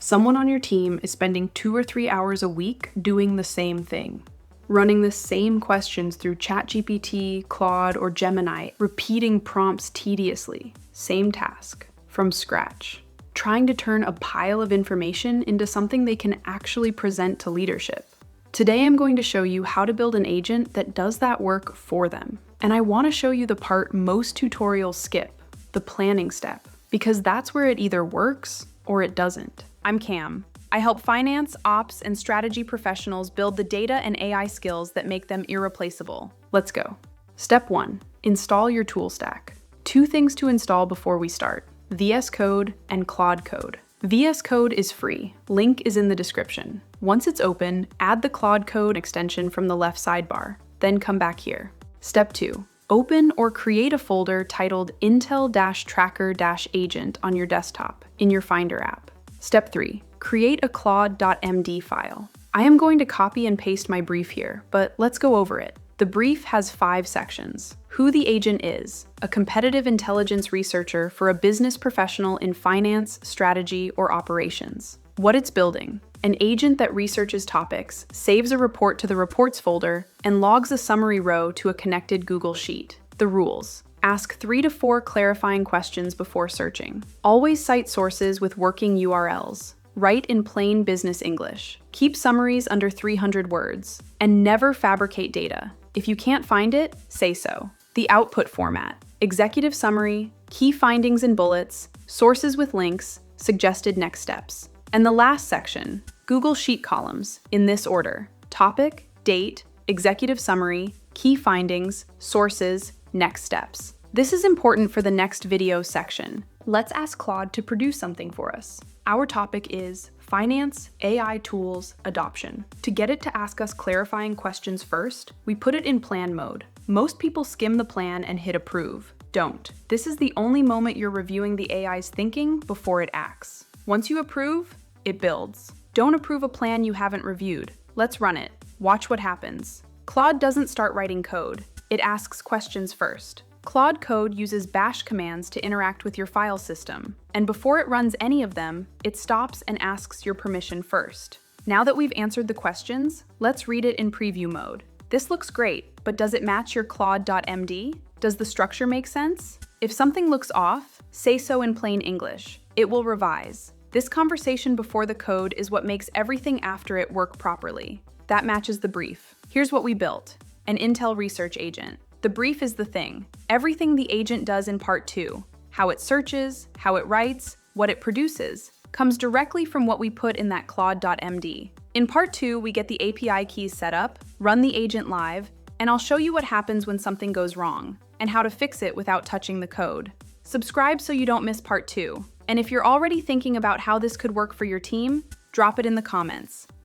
Someone on your team is spending 2 or 3 hours a week doing the same thing. Running the same questions through ChatGPT, Claude, or Gemini, repeating prompts tediously. Same task, from scratch. Trying to turn a pile of information into something they can actually present to leadership. Today I'm going to show you how to build an agent that does that work for them. And I want to show you the part most tutorials skip, the planning step, because that's where it either works or it doesn't. I'm Cam. I help finance, ops, and strategy professionals build the data and AI skills that make them irreplaceable. Let's go. Step 1. Install your tool stack. 2 things to install before we start: VS Code and Claude Code. VS Code is free. Link is in the description. Once it's open, add the Claude Code extension from the left sidebar. Then come back here. Step 2. Open or create a folder titled Intel-Tracker-Agent on your desktop in your Finder app. Step 3. Create a CLAUDE.md file. I am going to copy and paste my brief here, but let's go over it. The brief has 5 sections. Who the agent is: a competitive intelligence researcher for a business professional in finance, strategy, or operations. What it's building: an agent that researches topics, saves a report to the reports folder, and logs a summary row to a connected Google Sheet. The rules: ask 3 to 4 clarifying questions before searching. Always cite sources with working URLs. Write in plain business English. Keep summaries under 300 words. And never fabricate data. If you can't find it, say so. The output format: executive summary, key findings and bullets, sources with links, suggested next steps. And the last section: Google Sheet columns, in this order: topic, date, executive summary, key findings, sources, next steps. This is important for the next video section. Let's ask Claude to produce something for us. Our topic is Finance, AI Tools, Adoption. To get it to ask us clarifying questions first, we put it in plan mode. Most people skim the plan and hit approve. Don't. This is the only moment you're reviewing the AI's thinking before it acts. Once you approve, it builds. Don't approve a plan you haven't reviewed. Let's run it. Watch what happens. Claude doesn't start writing code. It asks questions first. Claude Code uses bash commands to interact with your file system, and before it runs any of them, it stops and asks your permission first. Now that we've answered the questions, let's read it in preview mode. This looks great, but does it match your Claude.md? Does the structure make sense? If something looks off, say so in plain English. It will revise. This conversation before the code is what makes everything after it work properly. That matches the brief. Here's what we built: an Intel research agent. The brief is the thing. Everything the agent does in part 2, how it searches, how it writes, what it produces, comes directly from what we put in that Claude.md. In part 2, we get the API keys set up, run the agent live, and I'll show you what happens when something goes wrong, and how to fix it without touching the code. Subscribe so you don't miss part 2. And if you're already thinking about how this could work for your team, drop it in the comments.